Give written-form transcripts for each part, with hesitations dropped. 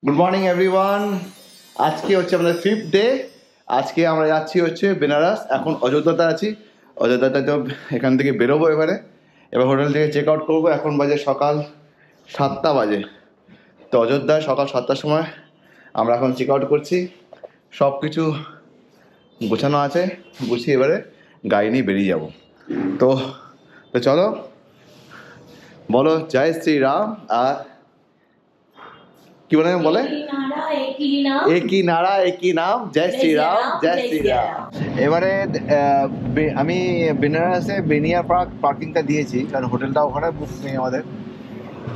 Good morning everyone. আজকে হচ্ছে আমাদের 5th ডে। আজকে আমরা যাচ্ছি হচ্ছে বেনারস। এখন অযোধ্যাতে আছি। অযোধ্যাতে তো এখান থেকে বেরোবো এবার হোটেল থেকে চেক আউট করবো। এখন বাজে সকাল 7টা বাজে। তো অযোধ্যায় সকাল 7টার সময় আমরা এখন চেক আউট করছি। সব কিছু গোছানো আছে, গুছিয়ে এবারে গাড়ি নিয়ে বেরিয়ে যাব। তো তো চলো, বলো জয় শ্রীরাম। আর কি বলে একই নারা একই নাম, জয় শ্রীরাম জয় শ্রীরাম। এবারে আমি বেনারসে বেনিয়া পার্কিংটা দিয়েছি, কারণ হোটেলটা ওখানে বুক নেই আমাদের।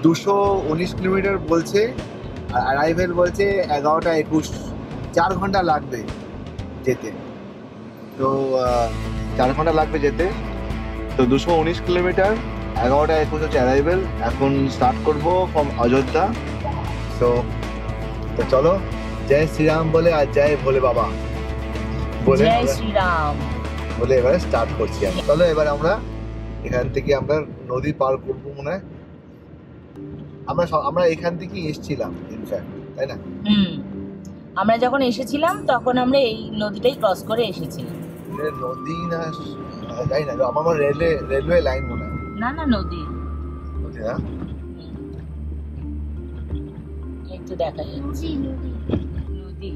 219 কিলোমিটার বলছে, আর অ্যারাইভেল বলছে 11টা 21, 4 ঘন্টা লাগবে যেতে। তো 4 ঘন্টা লাগবে যেতে। তো 219 কিলোমিটার, 11টা 21 হচ্ছে অ্যারাইভেল। এখন স্টার্ট করবো ফ্রম অযোধ্যা। তো চলো, জয় শ্রীরাম বলে আর জয় ভোলে বাবা বলে জয় শ্রীরাম বলে এবারে স্টার্ট করছি আমরা। চলো এবার আমরা এখান থেকে আমরা নদী পার করবো মনে হয়। আমরা এখান থেকে এসেছিলাম ইনফ্যাক্ট, তাই না? আমরা যখন এসেছিলাম তখন আমরা এই নদীটাই ক্রস করে এসেছি। নদী না, তাই না? আমার রেলওয়ে লাইন মনে হয়। না না, নদী না, একটু দেখা যাচ্ছে নদী।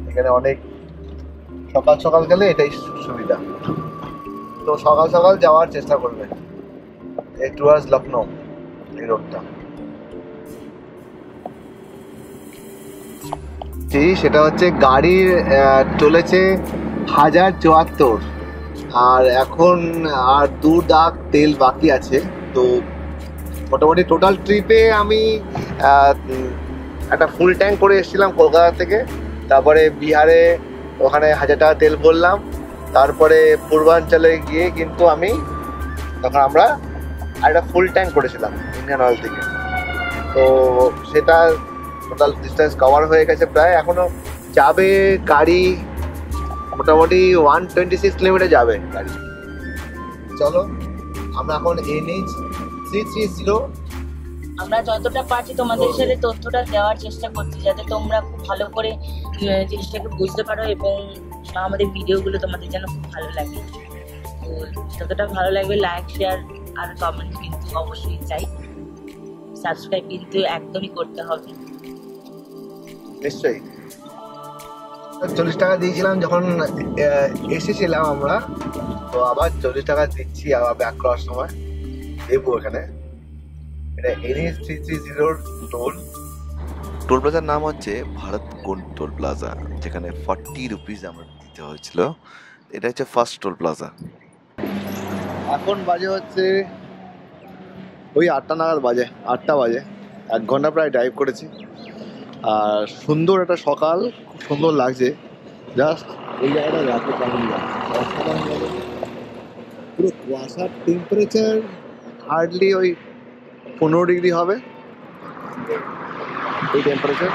এখানে অনেক সকাল সকাল গেলে এটাই সুবিধা। তো সকাল সকাল যাওয়ার চেষ্টা করবে টুয়ার্ডস লখনৌ, এই রোডটা। সেটা হচ্ছে গাড়ির চলেছে 1074, আর এখন আর 2 দাগ তেল বাকি আছে। তো মোটামুটি টোটাল ট্রিপে আমি একটা ফুল ট্যাঙ্ক করে এসেছিলাম কলকাতা থেকে। তারপরে বিহারে ওখানে 1000 টাকা তেল ভরলাম। তারপরে পূর্বাঞ্চলে গিয়ে কিন্তু আমরা একটা ফুল ট্যাঙ্ক করেছিলাম ইন্ডিয়ান অয়েল থেকে। তো সেটা টোটাল ডিস্টেন্স কভার হয়ে গেছে প্রায়। এখনো যাবে গাড়ি মোটামুটি 126 কিলোমিটার যাবে গাড়ি। চলো, আমরা এখন NH 330। আমরা যতটা পারছি তোমাদের সাথে তথ্যটা দেওয়ার চেষ্টা করছি, যাতে তোমরা খুব ভালো করে জিনিসটাকে বুঝতে পারো এবং আমাদের ভিডিওগুলো তোমাদের যেন খুব ভালো লাগে। তো যতটা ভালো লাগবে লাইক, শেয়ার আর কমেন্ট কিন্তু অবশ্যই চাই। সাবস্ক্রাইব কিন্তু একদমই করতে হবে। নিশ্চয়ই। 40 টাকা দিয়েছিলাম যখন এসেছিলাম আমরা, তো আবার 40 টাকা দিচ্ছি আবার ব্যাক করার সময় দেবো। এখানে এটা NH 330 টোল প্লাজার নাম হচ্ছে ভারত কোন্ড টোল প্লাজা, যেখানে 40 রুপিস আমরা দিতে হয়েছিল। এটা হচ্ছে ফার্স্ট টোল প্লাজা। এখন বাজে হচ্ছে ওই 8টা নাগাদ বাজে, 8টা বাজে। 1 ঘন্টা প্রায় ড্রাইভ করেছি। আর সুন্দর একটা সকাল, খুব সুন্দর লাগছে। জাস্ট এই জায়গাটা রাতে কেমন লাগে, পুরো কুয়াশার টেম্পারেচার হার্ডলি ওই 15 ডিগ্রি হবে এই টেম্পারেচার।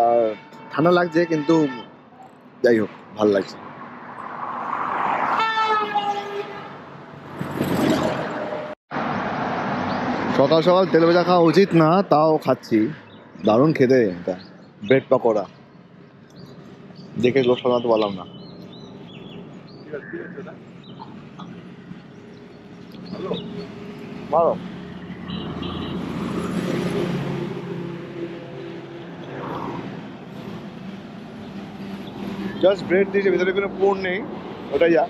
আর ঠান্ডা লাগছে, কিন্তু যাই হোক ভালো লাগছে। সকাল সকাল তেল ভাজা খাওয়া উচিত না, তাও খাচ্ছি। দারুণ খেতে এটা, ব্রেড পকোড়া। দেখে লোক সামলাতে পারলাম না। ভালো। জাস্ট ব্রেড দিয়েছে, ভিতরে কোনো পুর নেই, ওটাই যা।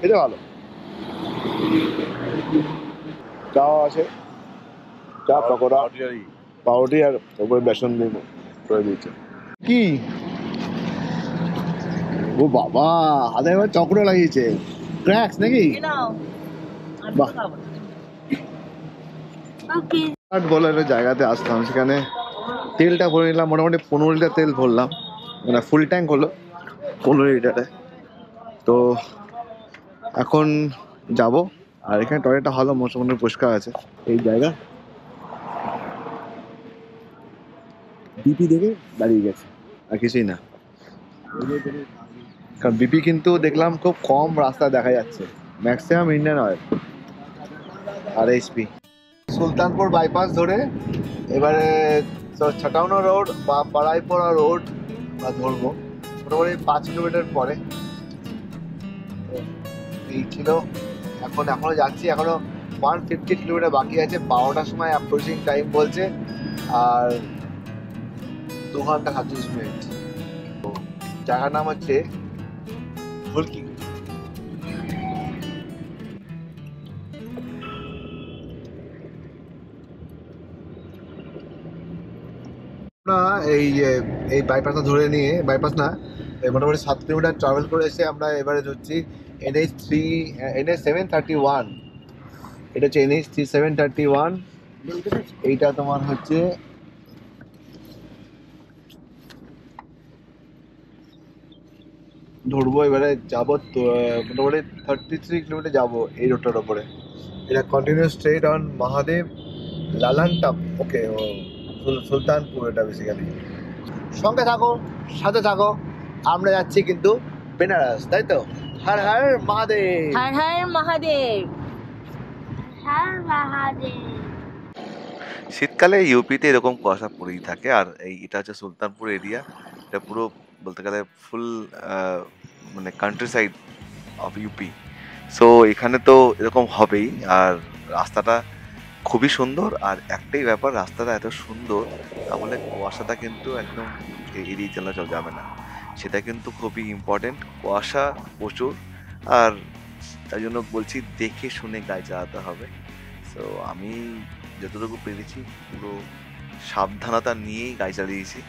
খেতে ভালো। চাও আছে, চা পকোড়া পাউরুটি আর উপরে বেসন দিয়ে করে দিয়েছে। কি ও বাবা, হাতে এবার চক্র লাগিয়েছে, ক্র্যাক্স নাকি? বাহ। বলে একটা জায়গাতে আসলাম, সেখানে তেলটা ভরে নিলাম। মোটামুটি 15 লিটার তেল ভরলাম, মানে ফুল ট্যাঙ্ক হলো 15 লিটারে। তো এখন যাব। আর এখানে টয়লেটটা ভালো, মোটামুটি পরিষ্কার আছে এই জায়গা। বিপি দেখে দাঁড়িয়ে গেছে, আর কিছুই না। কারণ বিপি কিন্তু দেখলাম খুব কম রাস্তায় দেখা যাচ্ছে, ম্যাক্সিমাম ইন্ডিয়ান অয়েল আর HP। সুলতানপুর বাইপাস ধরে এবারে ছাটাউনা রোড বা পাড়াইপড়া রোড বা ধরবো মোটামুটি 5 কিলোমিটার পরে। তো এই ছিল, এখনো যাচ্ছি, এখনো 150 কিলোমিটার বাকি আছে। 12টার সময় অ্যাপ্রোচিং টাইম বলছে, আর 2 ঘন্টা 37 মিনিট। তো জায়গার নাম হচ্ছে ফুলকি। আমরা এই বাইপাসটা ধরে নিয়ে, বাইপাস না, মোটামুটি 7 কিলোমিটার ট্রাভেল করে এসে আমরা এবারে ধরছি NH 731। এটা হচ্ছে NH 731। এইটা তোমার হচ্ছে ধরবো, এবারে যাবো তো মোটামুটি 33 কিলোমিটার যাবো এই রোডটার ওপরে। এটা কন্টিনিউ স্ট্রেট অন মহাদেব লালানটাপ। ওকে, সুলতানপুর এটা বেসিক্যালি। সঙ্গে থাকো, সাথে থাকো, আমরা যাচ্ছি কিন্তু বেনারস, তাই তো? হর হর মহাদেব, হর হর মহাদেব। শীতকালে ইউপিতে এরকম কুয়াশা পড়েই থাকে। আর এটা হচ্ছে সুলতানপুর এরিয়া। এটা পুরো বলতে গেলে ফুল মানে country side of UP. So এখানে তো এরকম হবেই। আর রাস্তাটা খুবই সুন্দর। আর একটাই ব্যাপার, রাস্তাটা এত সুন্দর তাহলে কুয়াশাটা কিন্তু একদম এড়িয়ে চলা যাবে না। সেটা কিন্তু খুবই ইম্পর্টেন্ট। কুয়াশা প্রচুর, আর তাই জন্য বলছি দেখে শুনে গাড়ি চালাতে হবে। সো আমি যতটুকু পেরেছি পুরো সাবধানতা নিয়েই গাড়ি চালিয়েছি।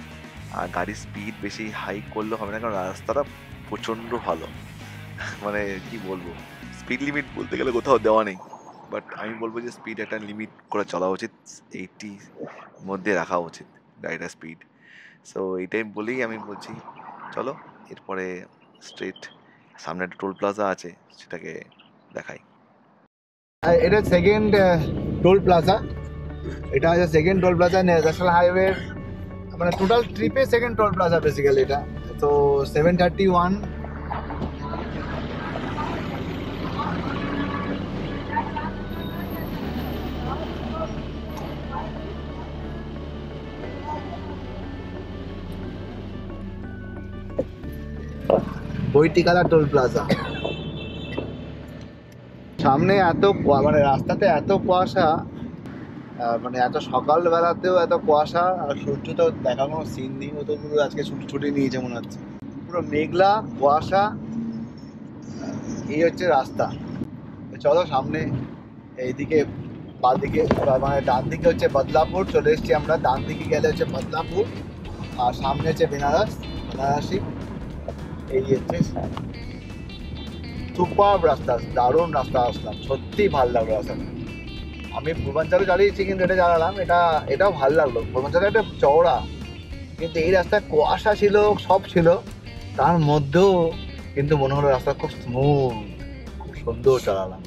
আর গাড়ির স্পিড বেশি হাই করলে হবে না, কারণ রাস্তাটা প্রচণ্ড ভালো। মানে কি বলবো, স্পিড লিমিট বলতে গেলে কোথাও দেওয়া নেই, বাট আমি বলবো যে স্পিড একটা লিমিট করে চলা উচিত, 80 মধ্যে রাখা উচিত গাড়িটার স্পিড। সো এইটাই বলেই আমি বলছি চলো এরপরে স্ট্রেট সামনে একটা টোল প্লাজা আছে, সেটাকে দেখাই। এটা সেকেন্ড টোল প্লাজা। এটা হচ্ছে second toll plaza national highway, মানে টোটাল ট্রিপে সেকেন্ড টোল প্লাজা বেসিক্যালি এটা। তো 731। বৈটিকালা টোল প্লাজা। সামনে এত মানে রাস্তাতে এত কুয়াশা, মানে এত সকালবেলাতেও এত কুয়াশা, আর সূর্য তো দেখা কোনো সিন নেই। ও তো পুরো আজকে ছুটি নিয়েছে মনে হচ্ছে, পুরো মেঘলা কুয়াশা। এই হচ্ছে রাস্তা। চলো সামনে এইদিকে বাঁদিকে মানে ডান দিকে হচ্ছে বদলাপুর, চলে এসেছি আমরা। ডান দিকে গেলে হচ্ছে বদলাপুর, আর সামনে হচ্ছে বেনারসি। এই হচ্ছে সুপার রাস্তা, দারুণ রাস্তা। আসলাম, সত্যি ভালো লাগলো রাস্তাটা। আমি পূর্বাঞ্চলে চালিয়েছি কিন্তু এটা চালালাম, এটাও ভালো লাগলো। পূর্বাঞ্চলে একটা চওড়া, কিন্তু এই রাস্তায় কুয়াশা ছিল, সব ছিল, তার মধ্যেও কিন্তু মনে হলো রাস্তা খুব স্মুথ, খুব সুন্দর চালালাম।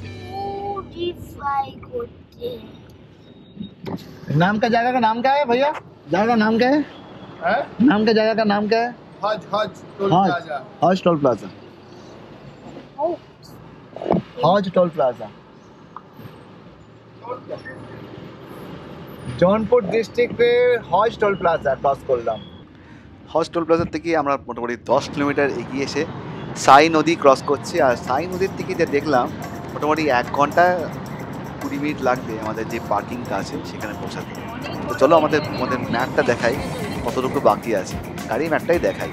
नाम का जगह का नाम क्या है भैया? जगह का नाम क्या है? नाम का जगह का नाम क्या है? हज टोल प्लाजा। हज टोल प्लाजा জৌনপুর ডিস্ট্রিক্টে হজ টোল প্লাজা ক্রস করলাম। হজ টোল প্লাজার থেকে আমরা মোটামুটি 10 কিলোমিটার এগিয়ে এসে সাই নদী ক্রস করছি। আর সাই নদীর থেকে যা দেখলাম মোটামুটি 1 ঘন্টা 20 মিনিট লাগবে আমাদের যে পার্কিংটা আছে সেখানে পৌঁছাতে। তো চলো আমাদের ম্যাপটা দেখাই কতটুকু বাকি আছে, গাড়ি ম্যাপটাই দেখাই।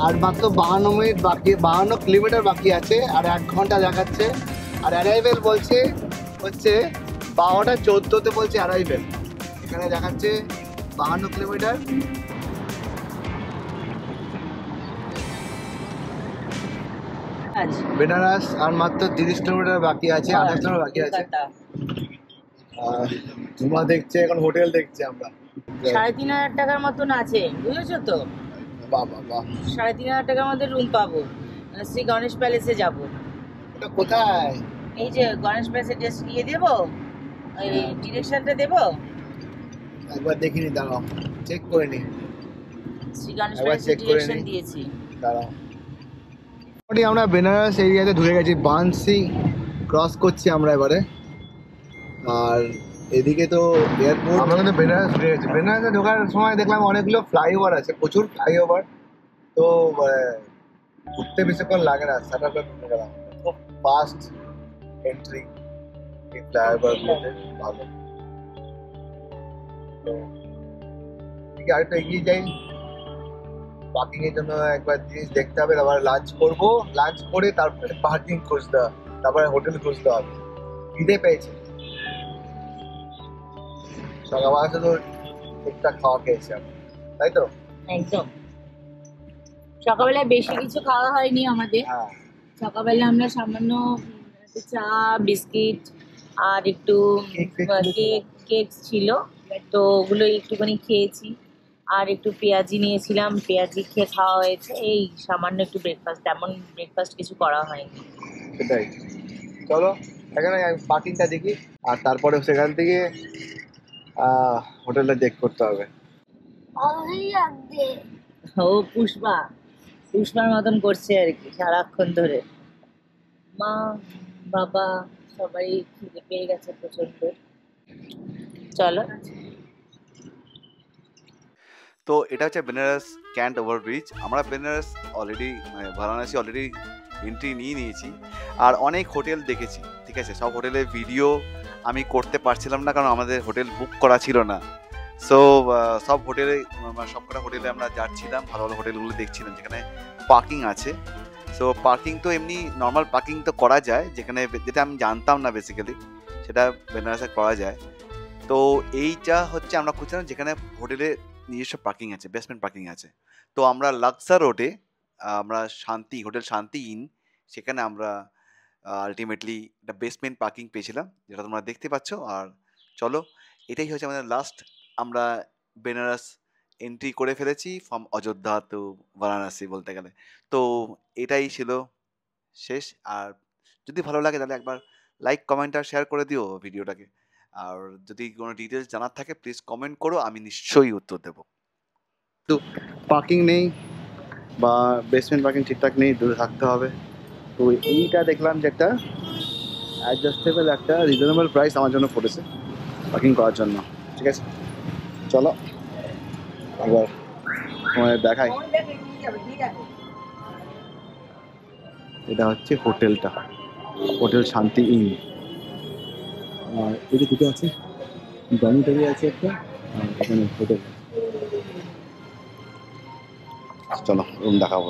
আর মাত্র 52 মিনিট বাকি, 52 কিলোমিটার বাকি আছে, আর 1 ঘন্টা দেখাচ্ছে। আর অ্যারাইভেল বলছে হচ্ছে 12টা 14তে বলছে অ্যারাইভেল। এখানে দেখাচ্ছে 52 কিলোমিটার। বেনারস আর মাত্র 30 কিলোমিটার বাকি আছে, 28 কিলোমিটার বাকি আছে। জুমা দেখছে, এখন হোটেল দেখছে আমরা। 3,500 টাকার মতন আছে, বুঝেছো তো? বাহ বাহ বাহ, 3,500 টাকার মধ্যে রুম পাবো। শ্রী গণেশ প্যালেসে যাব। এটা কোথায়? এই যে গণেশ প্যালেসে জাস্ট গিয়ে দেবো, এই ডিরেকশনটা দেবো। একবার দেখিনি, দাঁড়াও চেক করে নি। শ্রী গণেশ প্যালেসে ডিরেকশন দিয়েছি, দাঁড়াও। আমরা বেনারস এরিয়াতে ঢুকে গেছি, বানসি ক্রস করছি আমরা এবারে। আর এদিকে তো এয়ারপোর্ট। আমরা কিন্তু বেনারস ঢুকে গেছি। বেনারসে ঢোকার সময় দেখলাম অনেকগুলো ফ্লাইওভার আছে, প্রচুর ফ্লাইওভার। তো ঘুরতে বেশিক্ষণ লাগে না, সাটারটা ঢুকে গেলাম, খুব ফাস্ট এন্ট্রি এই ফ্লাইওভারগুলোতে, ভালো। তো এদিকে আরেকটু এগিয়ে যাই, পার্কিং এর জন্য একবার জিনিস দেখতে হবে, তারপরে লাঞ্চ করব, লাঞ্চ করে তারপরে পার্কিং খুঁজতে হবে, তারপরে হোটেল খুঁজতে হবে। খিদে পেয়েছে, সকালবেলা শুধু টুকটাক খাওয়া খেয়েছি আমি, তাই তো? একদম। সকালবেলায় বেশি কিছু খাওয়া হয়নি আমাদের। হ্যাঁ, সকালবেলা আমরা সামান্য একটু চা, বিস্কিট আর একটু কেক ছিল, তো ওগুলো একটুখানি খেয়েছি। আর একটু পেঁয়াজি নিয়েছিলাম, পেঁয়াজি খেয়ে খাওয়া হয়েছে। এই সামান্য একটু ব্রেকফাস্ট, তেমন ব্রেকফাস্ট কিছু করা হয়নি। সেটাই। চলো এখানে পার্কিংটা দেখি, আর তারপরে সেখান থেকে হোটেলটা চেক করতে হবে। ও পুষ্পার মতন করছে আর কি সারাক্ষণ ধরে। মা বাবা সবাই খিদে পেয়ে গেছে প্রচন্ড। চলো। তো এটা হচ্ছে বেনারস ক্যান্ট ওভারব্রিজ। আমরা Benaras already Varanasi already entry নিয়ে নিয়েছি, আর অনেক হোটেল দেখেছি, ঠিক আছে। সব হোটেলের ভিডিও আমি করতে পারছিলাম না, কারণ আমাদের হোটেল বুক করা ছিল না। সো সব হোটেলে, সবকটা হোটেলে আমরা যাচ্ছিলাম, ভালো ভালো হোটেলগুলো দেখছিলাম যেখানে পার্কিং আছে। সো পার্কিং তো এমনি নর্মাল পার্কিং তো করা যায়, যেখানে যেটা আমি জানতাম না বেসিক্যালি, সেটা বেনারসে করা যায়। তো এইটা হচ্ছে আমরা খুঁজছিলাম যেখানে হোটেলে নিজস্ব পার্কিং আছে, বেসমেন্ট পার্কিং আছে। তো আমরা লাক্সার রোডে, আমরা হোটেল শান্তি ইন, সেখানে আমরা আলটিমেটলি একটা বেসমেন্ট পার্কিং পেয়েছিলাম, যেটা তোমরা দেখতে পাচ্ছ। আর চলো, এটাই হচ্ছে আমাদের লাস্ট। আমরা বেনারস এন্ট্রি করে ফেলেছি ফ্রম অযোধ্যা টু বারাণসী বলতে গেলে। তো এটাই ছিল শেষ। আর যদি ভালো লাগে তাহলে একবার লাইক, কমেন্ট আর শেয়ার করে দিও ভিডিওটাকে। আর যদি কোনো ডিটেলস জানার থাকে প্লিজ কমেন্ট করো, আমি নিশ্চয়ই উত্তর দেবো। তো পার্কিং নেই বা বেসমেন্ট পার্কিং ঠিকঠাক নেই, দূরে থাকতে হবে। তো এইটা দেখলাম যে একটা অ্যাডজাস্টেবল, একটা রিজনেবল প্রাইস আমার জন্য পড়েছে পার্কিং করার জন্য, ঠিক আছে। চলো একবার তোমাদের দেখাই। এটা হচ্ছে হোটেলটা, হোটেল শান্তি ইন। আর এই যে দুটো আছে, ডমিটরি আছে একটা, আর এখানে হোটেল। চলো রুম দেখাবো।